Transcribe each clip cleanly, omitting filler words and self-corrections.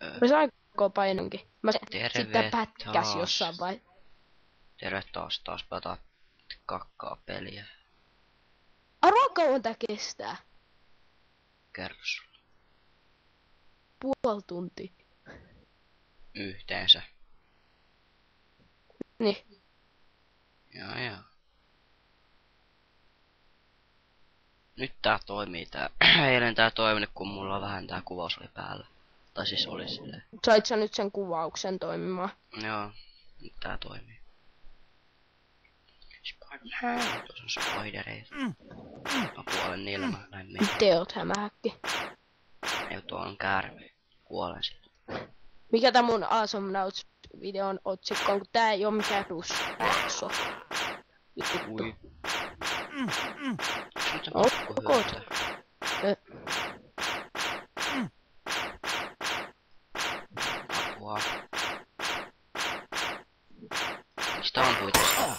Mä sainko painonkin? Mä Terve sitten pätkäs taas. jossain vai. Terve taas pata kakkaa peliä. Arvaa kauan tää kestää. Kerro sulle. Puoli tuntia. Yhteensä. Niin. Joo. Nyt tää toimii tää. Eilen tää toiminut, kun mulla vähän tää kuvaus oli päällä. Tai siis oli silleen. Sait sä nyt sen kuvauksen toimimaan? Joo. Nyt tää toimii. Spider-Man. Tuossa on spidereita. Mä kuolen niillä, mä näin mennä. Teot hämähäkki. Ei, tuo on käärme. Kuolen sillä. Mikä tää mun Awesome Nauts videon otsikko on, kun tää ei oo mikään jakso. Ui. Nyt on Oh, pakko koko. hyökätä. Apua. Mistä ampui tästä?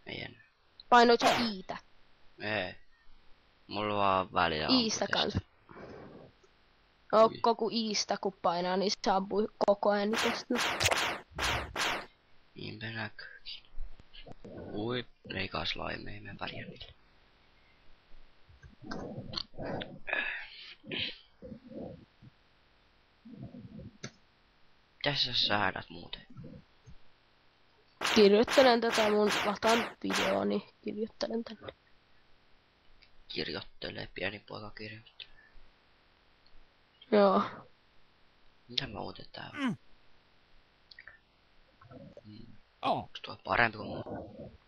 Ei enää. Painoit sä Iitä. Ei. Mulla vaan välillä Iistä ampui kanssa. tästä. Koko Iistä kun painaa, niin se ampui koko ajan tästä. Niinpä näkyykin. Ui, leikaa slaimeja, mä pärjään niille. Mitäs sä säädät muuten? Kirjoittelen tätä mun lataan videoa, niin kirjoittelen tänne. Kirjoittelee, pieni poika kirjoittelee. Joo. Mitä mä muuten tää on? Onks tuo parempi kuin muu?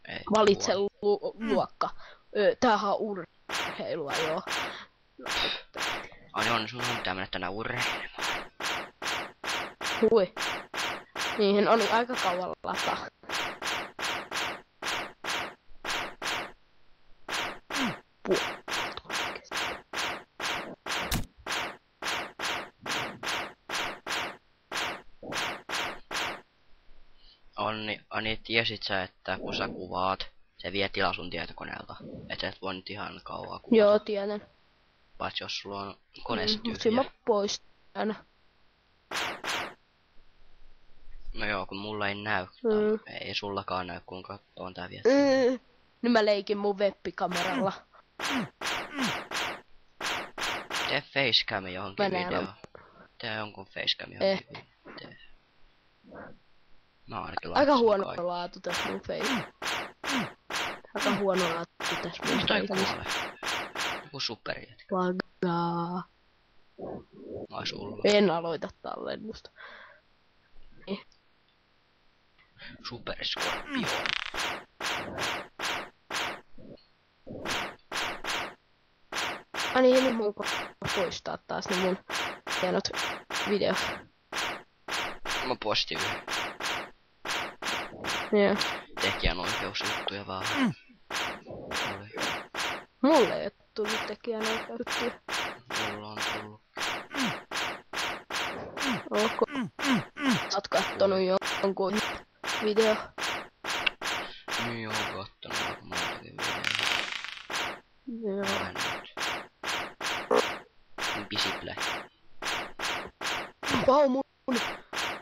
Ei. Valitse luokka. Tämähän on urheilua, joo. Ai on, sun pitää mennä tänään urheilemaan. Hui. Niihin oli aika kauan lataa. Ani, tiesit sä, että kun sä kuvaat, se vie tilaa sun tietokoneelta. Et sä et voi nyt ihan kauaa kuvata. Joo, tiedän. Paitsi jos sulla on koneessa Siinä mä tyhjä. poistan. No joo, kun mulla ei näy. Ei sullakaan näy, kun kattoo tää vie. Nyt mä leikin mun webbikameralla. Tee facecam johonkin Mä näen. videoon. Tee jonkun facecam johonkin videoon. Tee. Mä ainakin Aika laitan huono kaikki. laatu tässä mun face. Aika huono laatu tässä mun Mistä ei face. kuole? Joku superjätkä. Lagaa. Vai sulla? En aloita tallennusta. Superskorpio. Ai niin, nyt mun poistaa taas ne mun hienot videot. Mä postin yhden. Joo. Tekijänoikeusjuttuja vaan. Oli. Mulle ei oo tullut tekijänoikeuksia. Mulla on tullut. Ootko? Oot kattonut jonkun video? Niin oon kattonut aika montakin videoa. Joo. Mä nyt. Pisiple. Vau, mun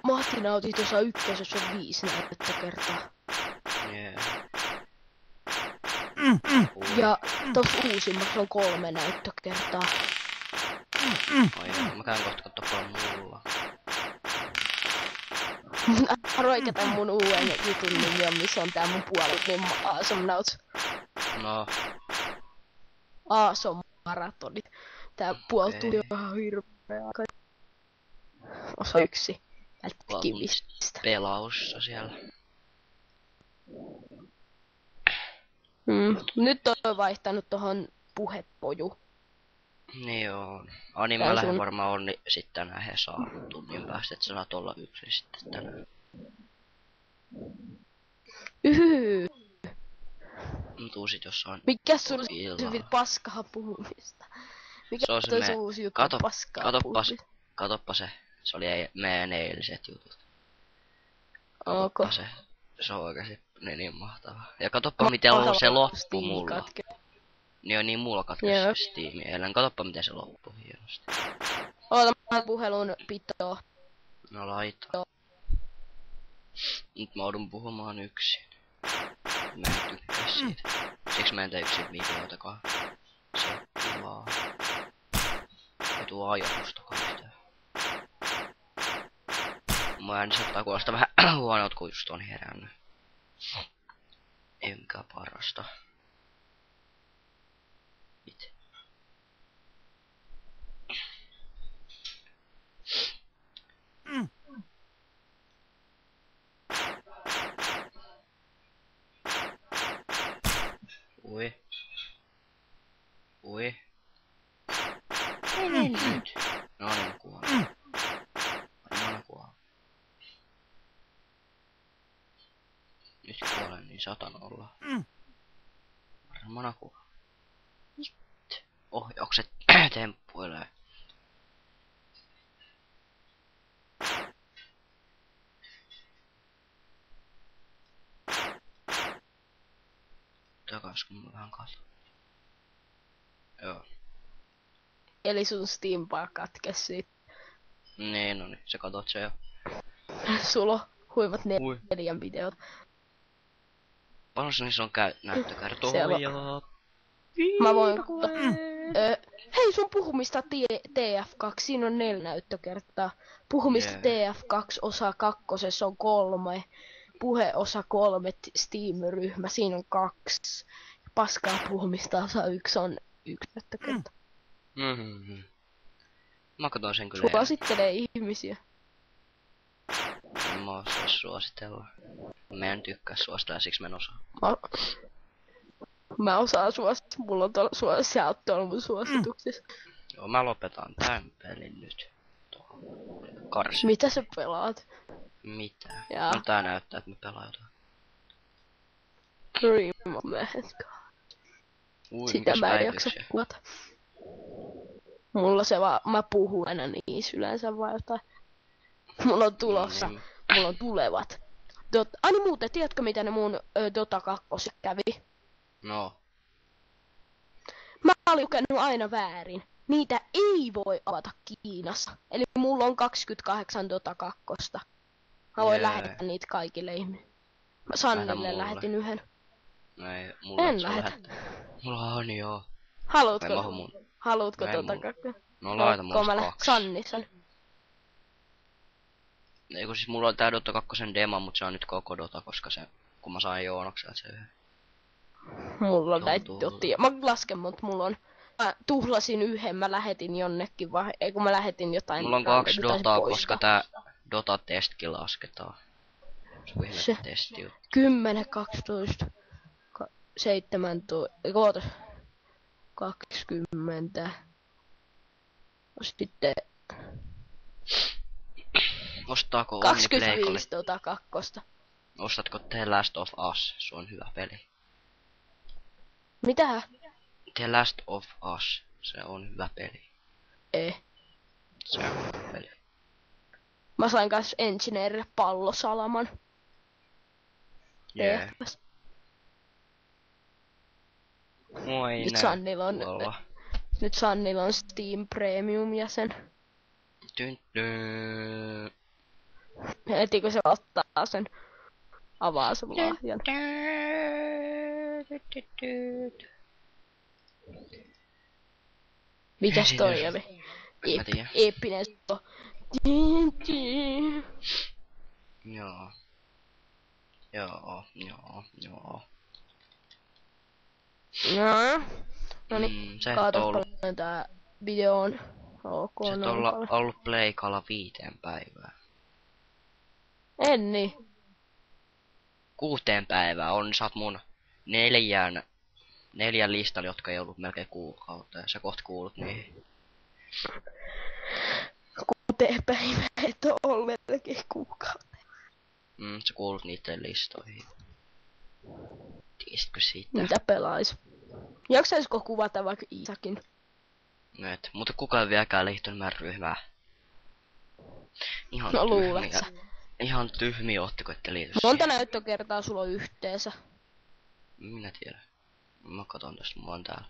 mahtinautit tuossa ykkösessä on 5 näyttökertaa. Jee. Ja tossa uusimmassa on 3 näyttökertaa. Oi, mä käyn kohta kattoo mulla. Arvoi ketä mun uuden jutun nimi on, missä on tää mun puolet, niin Awesome Nauts. No, Awesome Maratonit. Tää puoltuu jo ihan hirveä aika. Osa 1. Välttäkivistä. pelaussa siellä. Nyt on vaihtanut tohon puhepoju. Niin joo. Ani Tää mä on lähden sun- varmaan onni sit tänään he saa tunnin päästä, et sä saat olla yksin sitten tänään. Tuu sit jossain Mikä sulla illalla. se hyvin paskaa puhumista? Mikä Se on se toi me- sun uusi juttu Kato, paskaa katoppas, puhumista? katoppa se. Se oli meidän eiliset jutut. Onko? Katoppa se. Se on oikeesti niin mahtava. Ja katoppa miten on se loppu mulla. Niin mulla Joo. katkesi Steam eilen. Katoppa miten se loppui hienosti. Oota, mä puhelun pitoa. No laita. Nyt mä joudun puhumaan yksin. Mä en tykkää siitä. Siksi mä en tee yksin videoitakaan. Se on kivaa. Ei tuu ajatustakaan yhtään. Mun ääni saattaa kuulostaa vähän huonolta, kun just on herännyt. Ei mikään parasta. Itse. Ui. Ui. Mene nyt. No niin, kuolen. Varmaan kuolen. Nyt kuolen, niin 100 olla. Varmaan kuolen. Nyt. Ohjaukset temppuilee. Takas kun mä vähän katson. Joo. Eli sun Steampaa katkes sit. Niin, no niin, sä katot se jo. Sulla on huimat Ui. 4 videot. Paljon se niissä on näyttökertoja? Mä voin... hei, sun puhumista TF2, siinä on 4 näyttökertaa. Puhumista TF2 osa 2 on 3. Puhe osa 3 Steam-ryhmä, siinä on 2. Paskaa puhumista osa 1 on 1 näyttökerta. Mä katon sen kyllä. Suosittelee ihmisiä. En mä osaa suositella. Mä en tykkää suositella, siksi mä en osaa. Mä osaan suositella, mulla on sä oot tuolla mun suosituksissa. Joo, mä lopetan tän pelin nyt. Karsi. Mitä sä pelaat? Mitä? Jaa. No tää näyttää, että mä pelaan jotain. Dream of Mankind. Ui, Sitä mikäs mä en jaksa päivitys. kuvata. Mulla se vaan, mä puhun aina niissä yleensä vaan jotain. Mulla on tulossa, No niin. mulla on tulevat. Ai niin muuten, tiedätkö mitä ne mun Dota 2 kävi? No. Mä olin lukenut aina väärin. Niitä ei voi avata Kiinassa. Eli mulla on 28 Dota 2. Mä voin lähettää niitä kaikille ihmisille. Mä Sannille mulle. lähetin yhden. No ei, mulla En se lähetä. Mulla on joo. Haluutko? Ei mahu mun. Haluutko Ei Dota mulla. 2? No laita mulla 2. Sannissan. Ei kun siis mulla on tää Dota 2 demo, mut se on nyt koko Dota, koska se, kun mä sain Joonokselta se yhden. Mulla on Joo, näitä tulla. Dotia. Mä lasken, mut mulla on... Mä tuhlasin yhden, mä lähetin jonnekin vai... Ei kun mä lähetin jotain... Mulla on 2 randomia, taisin Dotaa, poistaa. koska tää Dota-testkin lasketaan. Se Se. testi. 10, 12, 17, koota, 20. Sitten Ostaako Onni Pleikalle? 25 Dota 2. Ostatko The Last of Us? Se on hyvä peli. Mitä? The Last of Us. Se on hyvä peli. Ei. Se on hyvä peli. Mä sain kans Engineerille pallosalaman. Jee. TFS. Moi Nyt Sannilla on, tuolla. nyt Sannilla on Steam Premium jäsen. Heti kun se ottaa sen, avaa sen lahjan. Mitäs toi oli? Mä tiedän. Eeppinen solo. Joo. Joo. No niin, Sä et oo ollut, kaatoppa tää video on ok. sä et noin paljon. ollut Pleikalla 5 päivää. En niin. 6 päivää on, sä oot mun 4 listalla, jotka ei ollut melkein kuukautta, ja sä kohta kuulut niihin. 6 päivää et oo ollut melkein kuukautta. Sä kuulut niitten listoihin. Tiesitkö siitä? Mitä pelais? Jaksaisko kuvata vaikka Iisakin? Et, mutta kukaan ei vieläkään liittynyt meidän ryhmään. Ihan No luulet sä. Ihan tyhmiä ootteko, ette liity Monta siihen. näyttökertaa sulla on yhteensä? Minä tiedän. Mä katon tästä, mulla on täällä